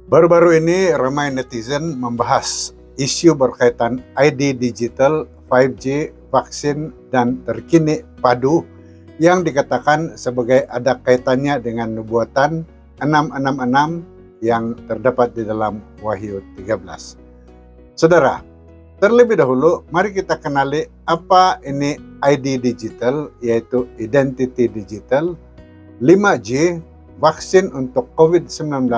Baru-baru ini ramai netizen membahas isu berkaitan ID digital, 5G, vaksin, dan terkini padu yang dikatakan sebagai ada kaitannya dengan nubuatan 666 yang terdapat di dalam Wahyu 13. Saudara, terlebih dahulu mari kita kenali apa ini ID digital, yaitu identity digital, 5G, vaksin untuk COVID-19,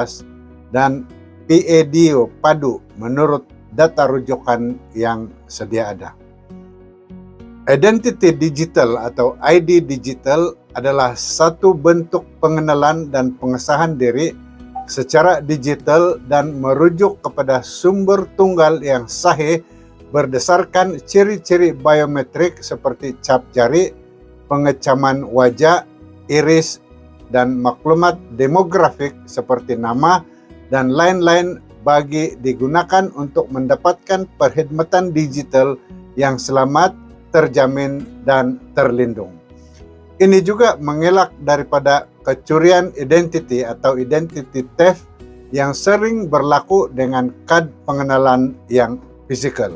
dan PADO padu menurut data rujukan yang sedia ada. Identity digital atau ID digital adalah satu bentuk pengenalan dan pengesahan diri secara digital dan merujuk kepada sumber tunggal yang sahih berdasarkan ciri-ciri biometrik seperti cap jari, pengecaman wajah, iris, dan maklumat demografik seperti nama dan lain-lain bagi digunakan untuk mendapatkan perkhidmatan digital yang selamat, terjamin, dan terlindung. Ini juga mengelak daripada kecurian identity atau identity theft yang sering berlaku dengan kad pengenalan yang fisikal.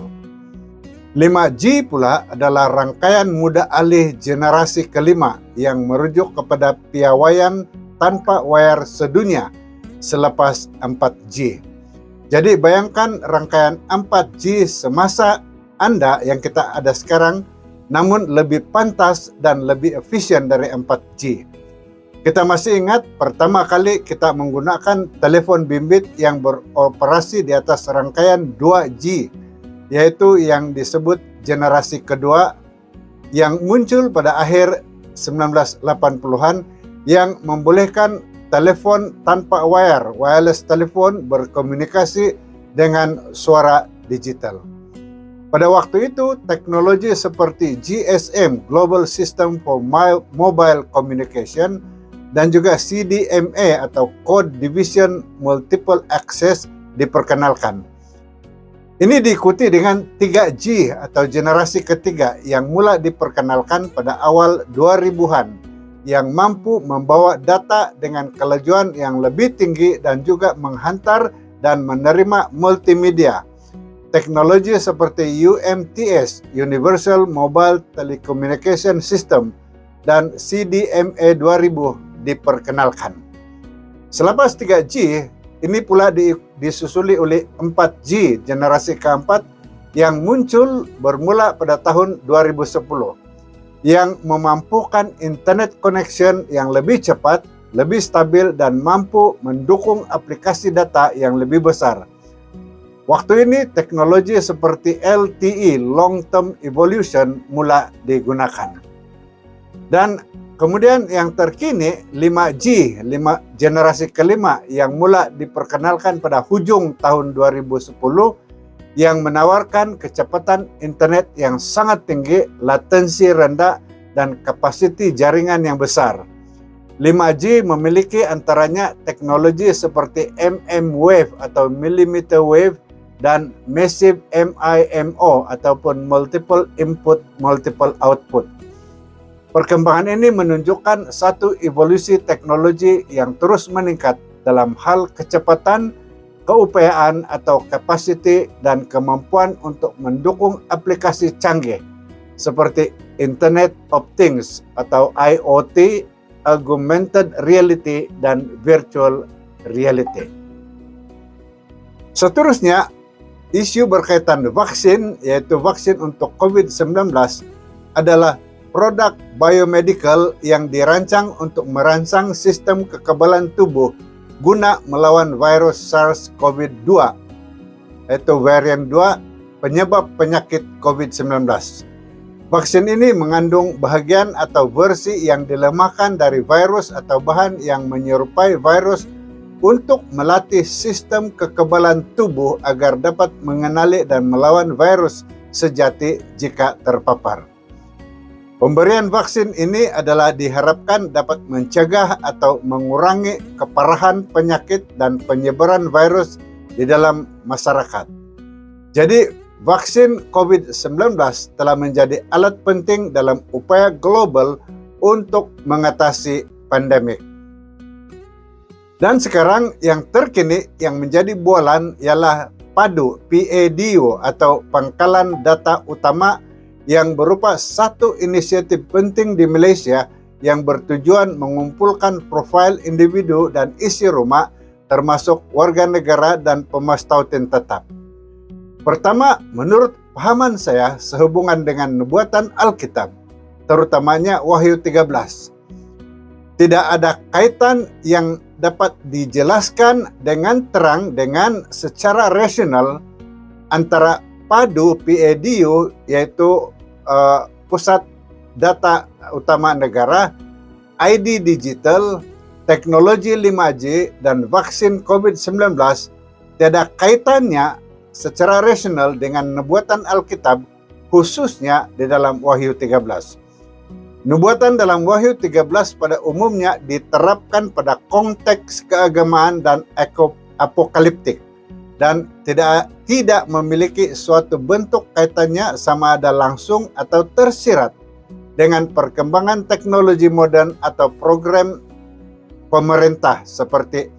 5G pula adalah rangkaian muda alih generasi kelima yang merujuk kepada piawaian tanpa wayar sedunia selepas 4G. Jadi bayangkan rangkaian 4G semasa Anda yang kita ada sekarang, namun lebih pantas dan lebih efisien dari 4G. Kita masih ingat pertama kali kita menggunakan telepon bimbit yang beroperasi di atas rangkaian 2G, yaitu yang disebut generasi kedua yang muncul pada akhir 1980-an yang membolehkan telepon tanpa wayar, wireless telepon berkomunikasi dengan suara digital. Pada waktu itu, teknologi seperti GSM, Global System for Mobile Communication, dan juga CDMA atau Code Division Multiple Access diperkenalkan. Ini diikuti dengan 3G atau generasi ketiga yang mula diperkenalkan pada awal 2000-an, yang mampu membawa data dengan kelajuan yang lebih tinggi dan juga menghantar dan menerima multimedia. Teknologi seperti UMTS, Universal Mobile Telecommunication System, dan CDMA 2000 diperkenalkan. Selepas 3G, ini pula disusuli oleh 4G generasi keempat yang muncul bermula pada tahun 2010. Yang memampukan internet connection yang lebih cepat, lebih stabil, dan mampu mendukung aplikasi data yang lebih besar. Waktu ini teknologi seperti LTE, Long Term Evolution, mula digunakan. Dan kemudian yang terkini 5G, generasi kelima yang mula diperkenalkan pada hujung tahun 2010, yang menawarkan kecepatan internet yang sangat tinggi, latensi rendah, dan kapasiti jaringan yang besar. 5G memiliki antaranya teknologi seperti mmWave atau millimeter wave dan massive MIMO ataupun multiple input, multiple output. Perkembangan ini menunjukkan satu evolusi teknologi yang terus meningkat dalam hal kecepatan, keupayaan atau capacity, dan kemampuan untuk mendukung aplikasi canggih seperti Internet of Things atau IoT, augmented reality, dan virtual reality. Seterusnya, isu berkaitan vaksin, yaitu vaksin untuk COVID-19, adalah produk biomedical yang dirancang untuk merangsang sistem kekebalan tubuh guna melawan virus SARS-CoV-2, yaitu varian 2 penyebab penyakit COVID-19. Vaksin ini mengandung bahagian atau versi yang dilemahkan dari virus atau bahan yang menyerupai virus untuk melatih sistem kekebalan tubuh agar dapat mengenali dan melawan virus sejati jika terpapar. Pemberian vaksin ini adalah diharapkan dapat mencegah atau mengurangi keparahan penyakit dan penyebaran virus di dalam masyarakat. Jadi, vaksin COVID-19 telah menjadi alat penting dalam upaya global untuk mengatasi pandemik. Dan sekarang yang terkini yang menjadi bualan ialah PADU, PADU atau Pangkalan Data Utama, yang berupa satu inisiatif penting di Malaysia yang bertujuan mengumpulkan profil individu dan isi rumah termasuk warga negara dan pemastautin tetap. Pertama, menurut pahaman saya sehubungan dengan nubuatan Alkitab, terutamanya Wahyu 13, tidak ada kaitan yang dapat dijelaskan dengan terang dengan secara rasional antara PADU, PADU, yaitu Pusat Data Utama Negara, ID digital, teknologi 5G, dan vaksin COVID-19 tiada kaitannya secara rasional dengan nubuatan Alkitab, khususnya di dalam Wahyu 13. Nubuatan dalam Wahyu 13 pada umumnya diterapkan pada konteks keagamaan dan apokaliptik dan tidak memiliki suatu bentuk kaitannya sama ada langsung atau tersirat dengan perkembangan teknologi modern atau program pemerintah seperti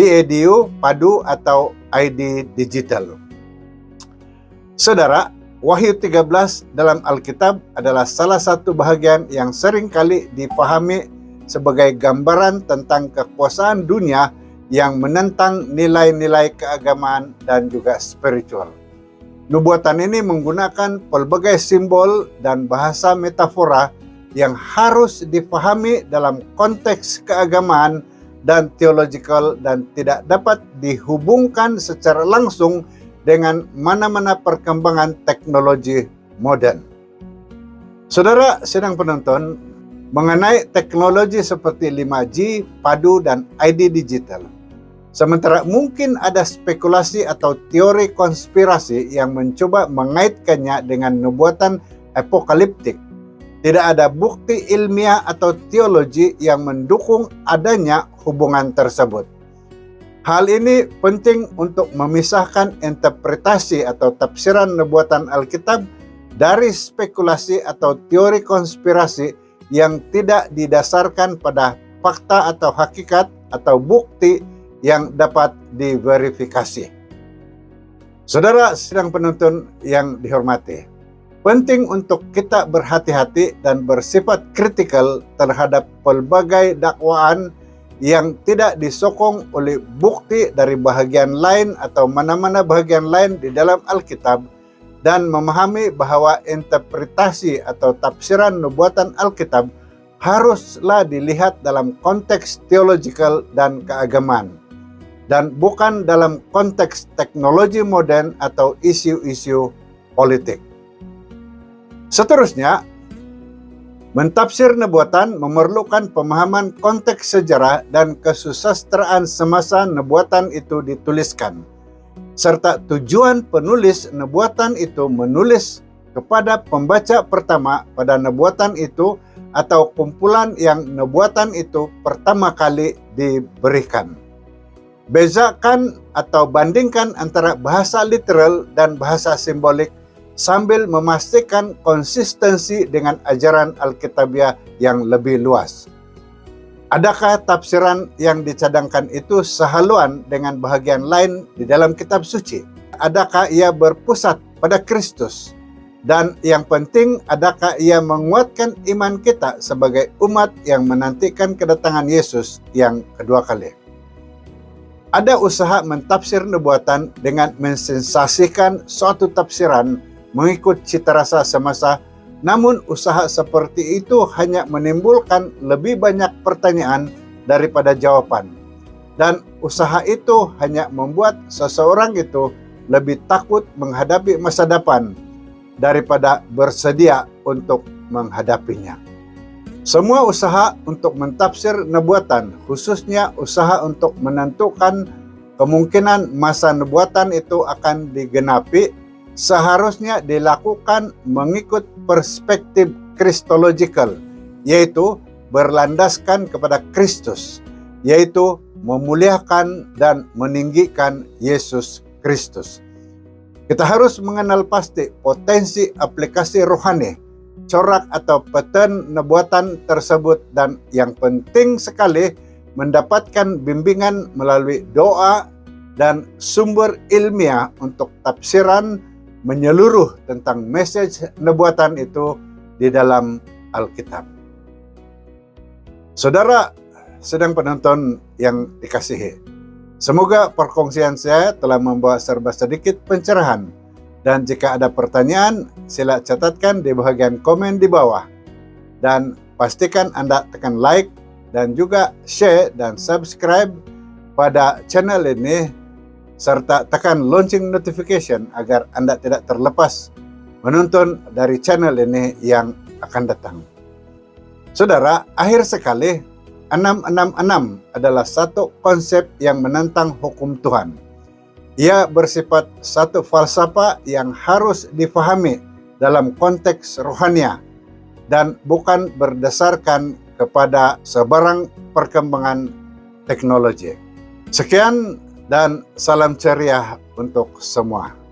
PADU, PADU atau ID digital. Saudara, Wahyu 13 dalam Alkitab adalah salah satu bahagian yang sering kali dipahami sebagai gambaran tentang kekuasaan dunia yang menentang nilai-nilai keagamaan dan juga spiritual. Nubuatan ini menggunakan pelbagai simbol dan bahasa metafora yang harus dipahami dalam konteks keagamaan dan theological dan tidak dapat dihubungkan secara langsung dengan mana-mana perkembangan teknologi modern. Saudara sedang penonton, mengenai teknologi seperti 5G, PADU, dan ID digital, sementara mungkin ada spekulasi atau teori konspirasi yang mencoba mengaitkannya dengan nubuatan apokaliptik, tidak ada bukti ilmiah atau teologi yang mendukung adanya hubungan tersebut. Hal ini penting untuk memisahkan interpretasi atau tafsiran nubuatan Alkitab dari spekulasi atau teori konspirasi yang tidak didasarkan pada fakta atau hakikat atau bukti yang dapat diverifikasi. Saudara sedang penonton yang dihormati, penting untuk kita berhati-hati dan bersifat kritikal terhadap pelbagai dakwaan yang tidak disokong oleh bukti dari bahagian lain atau mana-mana bahagian lain di dalam Alkitab, dan memahami bahwa interpretasi atau tafsiran nubuatan Alkitab haruslah dilihat dalam konteks teologikal dan keagamaan, dan bukan dalam konteks teknologi modern atau isu-isu politik. Seterusnya, mentafsir nubuatan memerlukan pemahaman konteks sejarah dan kesusastraan semasa nubuatan itu dituliskan, serta tujuan penulis nubuatan itu menulis kepada pembaca pertama pada nubuatan itu atau kumpulan yang nubuatan itu pertama kali diberikan. Bezakan atau bandingkan antara bahasa literal dan bahasa simbolik sambil memastikan konsistensi dengan ajaran Alkitabiah yang lebih luas. Adakah tafsiran yang dicadangkan itu sehaluan dengan bahagian lain di dalam kitab suci? Adakah ia berpusat pada Kristus? Dan yang penting, adakah ia menguatkan iman kita sebagai umat yang menantikan kedatangan Yesus yang kedua kali? Ada usaha mentafsir nubuatan dengan mensensasikan suatu tafsiran mengikut cita rasa semasa, namun usaha seperti itu hanya menimbulkan lebih banyak pertanyaan daripada jawaban. Dan usaha itu hanya membuat seseorang itu lebih takut menghadapi masa depan daripada bersedia untuk menghadapinya. Semua usaha untuk mentafsir nubuatan, khususnya usaha untuk menentukan kemungkinan masa nubuatan itu akan digenapi, seharusnya dilakukan mengikut perspektif kristologikal, yaitu berlandaskan kepada Kristus, yaitu memuliakan dan meninggikan Yesus Kristus. Kita harus mengenal pasti potensi aplikasi rohani, corak atau pattern nubuatan tersebut, dan yang penting sekali, mendapatkan bimbingan melalui doa dan sumber ilmiah untuk tafsiran menyeluruh tentang message nubuatan itu di dalam Alkitab. Saudara sedang penonton yang dikasihi, semoga perkongsian saya telah membawa serba sedikit pencerahan. Dan jika ada pertanyaan, sila catatkan di bagian komen di bawah. Dan pastikan Anda tekan like dan juga share dan subscribe pada channel ini, serta tekan lonceng notification agar Anda tidak terlepas menonton dari channel ini yang akan datang. Saudara, akhir sekali, 666 adalah satu konsep yang menentang hukum Tuhan. Ia bersifat satu falsafah yang harus difahami dalam konteks rohania dan bukan berdasarkan kepada sebarang perkembangan teknologi. Sekian dan salam ceria untuk semua.